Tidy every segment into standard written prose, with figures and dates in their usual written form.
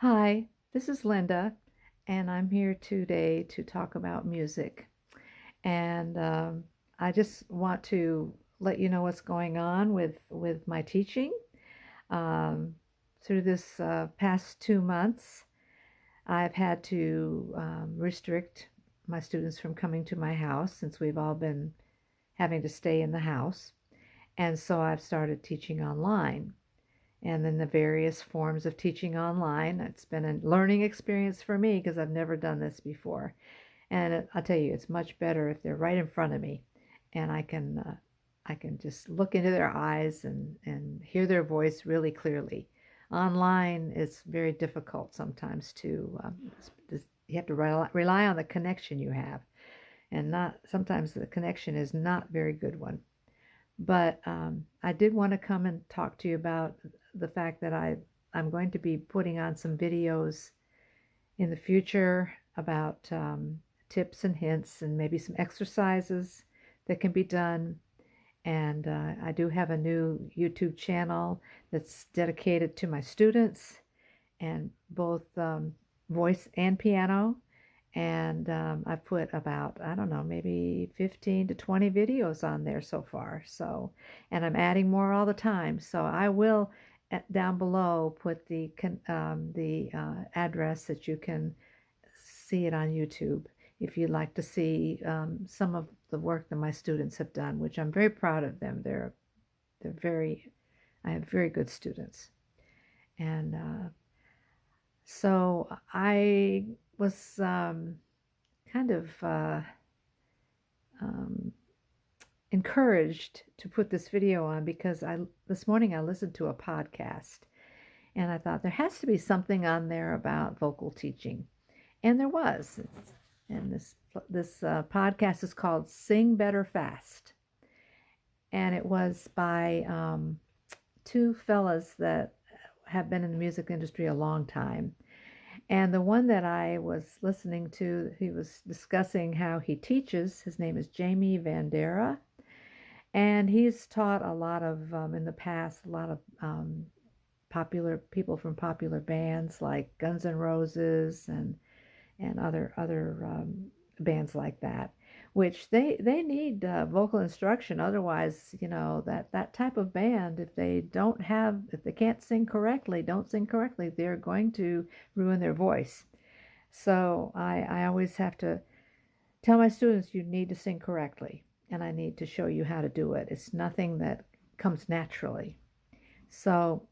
Hi, this is Linda, and I'm here today to talk about music. And I just want to let you know what's going on with my teaching. Um, Through this past 2 months, I've had to restrict my students from coming to my house since we've all been having to stay in the house. And so I've started teaching online and then the various forms of teaching online. It's been a learning experience for me because I've never done this before. And I'll tell you, it's much better if they're right in front of me, and I can just look into their eyes and hear their voice really clearly. Online, it's very difficult sometimes to you have to rely on the connection you have, and not sometimes the connection is not a very good one. But I did want to come and talk to you about the fact that I'm going to be putting on some videos in the future about tips and hints and maybe some exercises that can be done. And I do have a new YouTube channel that's dedicated to my students and both voice and piano. And I put about, I don't know, maybe 15 to 20 videos on there so far. So, and I'm adding more all the time. So I will down below put the address that you can see it on YouTube if you'd like to see some of the work that my students have done, which I'm very proud of them. They're very, I have very good students. And so I was kind of um, encouraged to put this video on because this morning I listened to a podcast and I thought there has to be something on there about vocal teaching, and there was. And this podcast is called "Sing Better Fast," and it was by two fellas that have been in the music industry a long time. And the one that I was listening to, he was discussing how he teaches. His name is Jamie Vandera, and he's taught a lot of, in the past, a lot of popular people from popular bands like Guns N' Roses and other bands like that, which they need vocal instruction. Otherwise, that type of band, if they can't sing correctly, don't sing correctly, they're going to ruin their voice. So I always have to tell my students you need to sing correctly, and I need to show you how to do it. It's nothing that comes naturally. So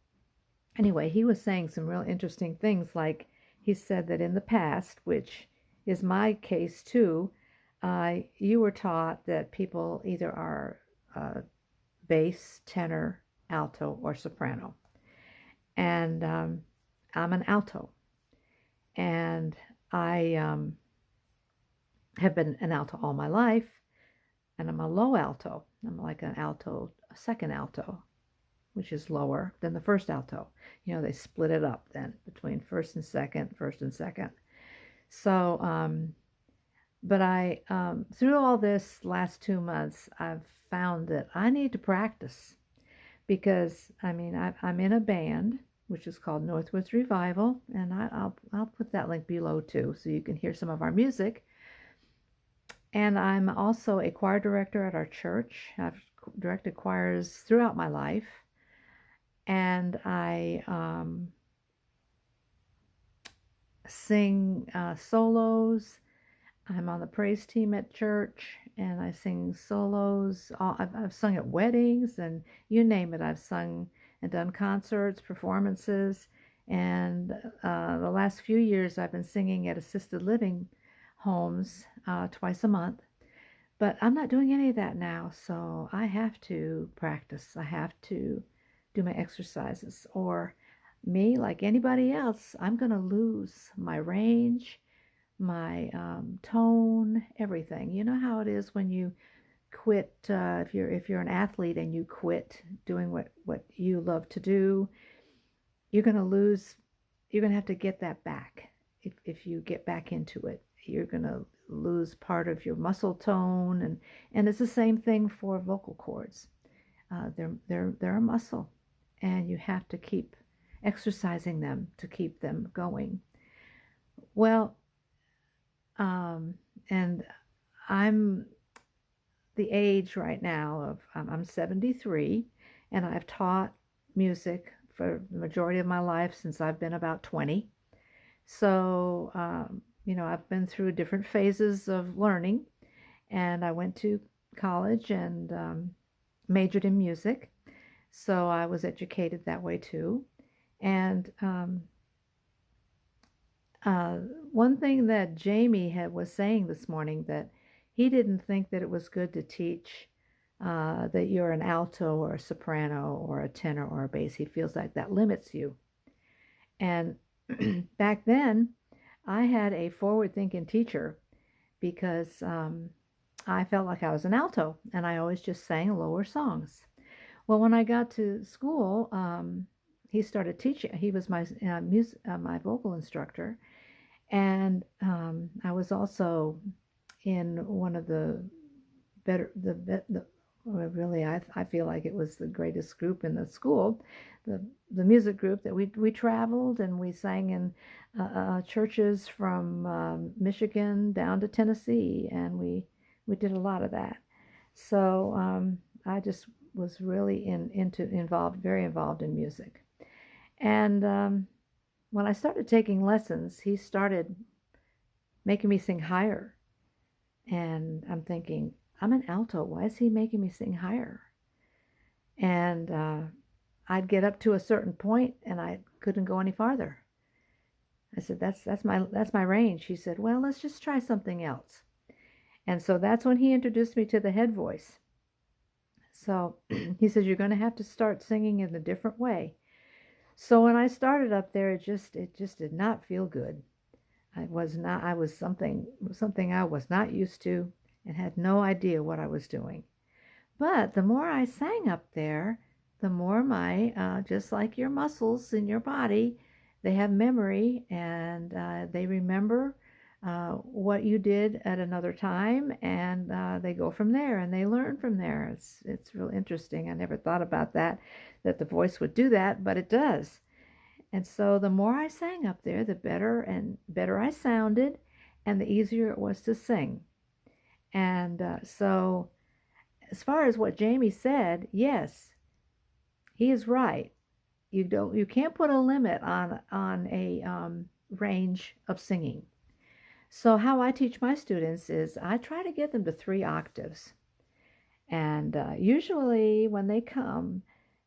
anyway, he was saying some real interesting things, like he said that in the past, which is my case too, you were taught that people either are bass, tenor, alto, or soprano. And I'm an alto. And I have been an alto all my life, and I'm a low alto. I'm like an alto, a second alto, which is lower than the first alto. They split it up then between first and second, first and second. So, but through all this last 2 months, I've found that I need to practice because, I'm in a band which is called Northwoods Revival, and I'll put that link below too, so you can hear some of our music. And I'm also a choir director at our church. I've directed choirs throughout my life, and I sing solos. I'm on the praise team at church, and I sing solos. I've sung at weddings, and you name it. I've sung and done concerts, performances, and the last few years I've been singing at assisted living homes twice a month. But I'm not doing any of that now, so I have to practice. I have to do my exercises, or me, like anybody else, I'm going to lose my range, my tone, everything. You know how it is when you quit, if you're an athlete and you quit doing what you love to do, you're going to lose, you're going to have to get that back. If you get back into it, you're going to lose part of your muscle tone, and it's the same thing for vocal cords. They're a muscle, and you have to keep exercising them to keep them going. Well, and I'm the age right now of I'm 73, and I've taught music for the majority of my life since I've been about 20. So, I've been through different phases of learning, and I went to college and majored in music. So I was educated that way too. And uh, one thing that Jamie was saying this morning, that he didn't think that it was good to teach that you're an alto or a soprano or a tenor or a bass. He feels like that limits you. And back then, I had a forward-thinking teacher because I felt like I was an alto, and I always just sang lower songs. Well, when I got to school, he started teaching. He was my vocal instructor, and I was also in one of the better the well, really I feel like it was the greatest group in the school, the music group that we traveled and we sang in churches from Michigan down to Tennessee, and we did a lot of that. So I just was really very involved in music. And when I started taking lessons, he started making me sing higher. And I'm thinking, I'm an alto. Why is he making me sing higher? And I'd get up to a certain point and I couldn't go any farther. I said, that's my range. He said, well, let's just try something else. And so that's when he introduced me to the head voice. So he says, you're going to have to start singing in a different way. So when I started up there, it just did not feel good. I was something I was not used to and had no idea what I was doing. But the more I sang up there, the more just like your muscles in your body, they have memory, and they remember what you did at another time, and they go from there and they learn from there. It's real interesting. I never thought about that the voice would do that, but it does. And so the more I sang up there, the better and better I sounded, and the easier it was to sing. And so, as far as what Jamie said, yes, he is right. You can't put a limit on a range of singing. So how I teach my students is I try to get them to 3 octaves, and usually when they come,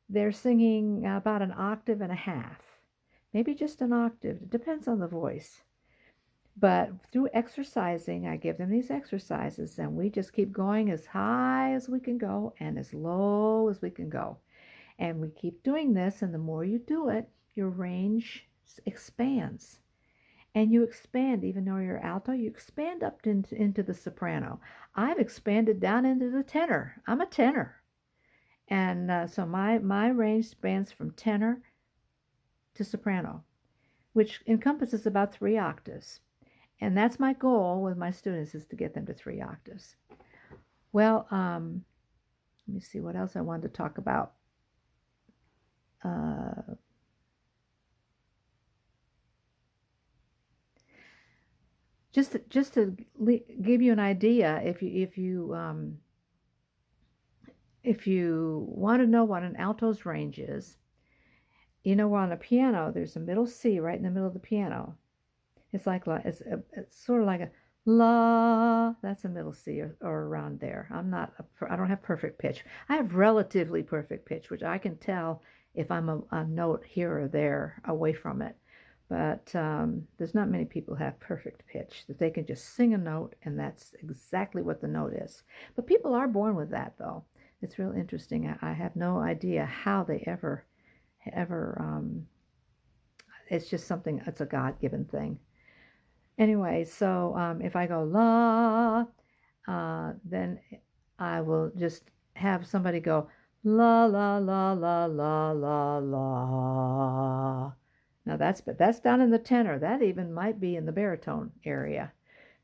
they're singing about an octave and a half. Maybe just an octave. It depends on the voice. But through exercising, I give them these exercises, and we just keep going as high as we can go and as low as we can go. And we keep doing this, and the more you do it, your range expands. And you expand, even though you're alto, you expand up into the soprano. I've expanded down into the tenor. I'm a tenor. And so my range spans from tenor to soprano, which encompasses about 3 octaves. And that's my goal with my students, is to get them to 3 octaves. Well, let me see what else I wanted to talk about. Just to give you an idea, if you want to know what an alto's range is, we're on a piano. There's a middle C right in the middle of the piano. It's it's sort of like a la. That's a middle C or around there. I don't have perfect pitch. I have relatively perfect pitch, which I can tell if I'm a note here or there away from it. But there's not many people who have perfect pitch, that they can just sing a note and that's exactly what the note is. But people are born with that, though. It's real interesting. I have no idea how they ever it's just something, it's a God-given thing. Anyway, so if I go la, then I will just have somebody go la la la la la la la. Now that's down in the tenor. That even might be in the baritone area.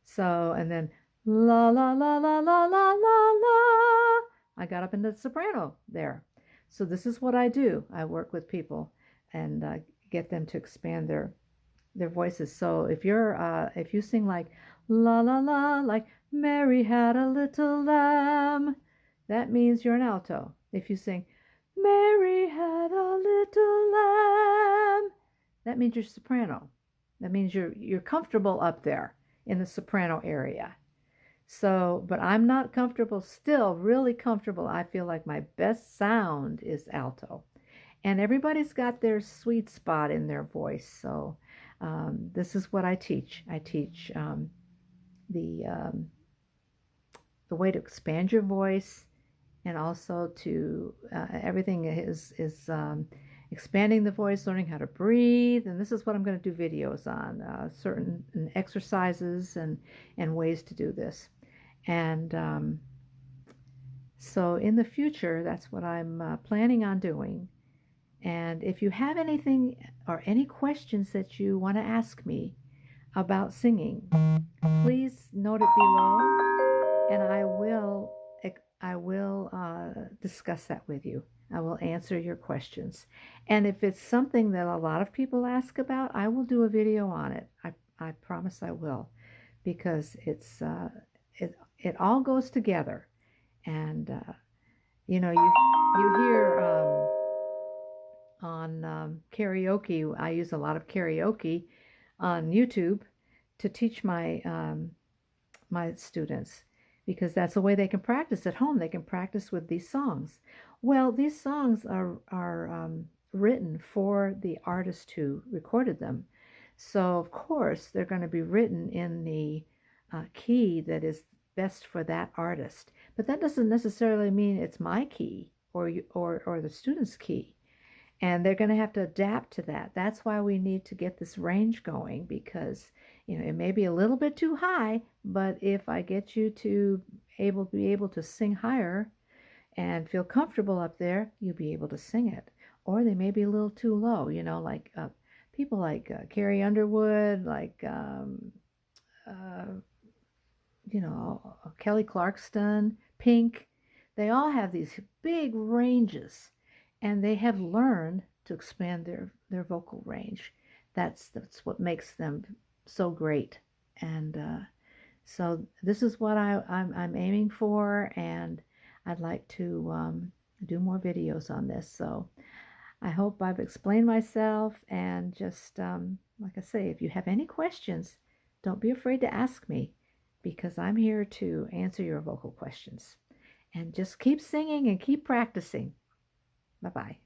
So, and then la la la la la la la la. I got up into the soprano there. So this is what I do. I work with people and get them to expand their voices. So if you sing like la la la, like Mary had a little lamb, that means you're an alto. If you sing Mary had a little lamb, that means you're soprano. That means you're comfortable up there in the soprano area. So, but I'm not comfortable still, really comfortable. I feel like my best sound is alto. And everybody's got their sweet spot in their voice. So, this is what I teach. I teach the um, the way to expand your voice, and also to everything is expanding the voice, learning how to breathe. And this is what I'm going to do videos on, certain exercises and ways to do this. And so in the future, that's what I'm planning on doing. And if you have anything or any questions that you want to ask me about singing, please note it below, and I will discuss that with you. I will answer your questions. And if it's something that a lot of people ask about, I will do a video on it. I promise I will, because it all goes together. And you know, you hear on karaoke. I use a lot of karaoke on YouTube to teach my students, because that's a way they can practice at home. They can practice with these songs. Well, these songs are written for the artist who recorded them. So, of course, they're going to be written in the key that is best for that artist. But that doesn't necessarily mean it's my key or the student's key. And they're going to have to adapt to that. That's why we need to get this range going, because it may be a little bit too high, but if I get you to be able to sing higher and feel comfortable up there, you'll be able to sing it. Or they may be a little too low, like people like Carrie Underwood, like Kelly Clarkson, Pink. They all have these big ranges, and they have learned to expand their vocal range. That's what makes them so great. And so this is what I'm aiming for, and I'd like to do more videos on this. So I hope I've explained myself, and just like I say, if you have any questions, don't be afraid to ask me, because I'm here to answer your vocal questions. And just keep singing and keep practicing. Bye-bye.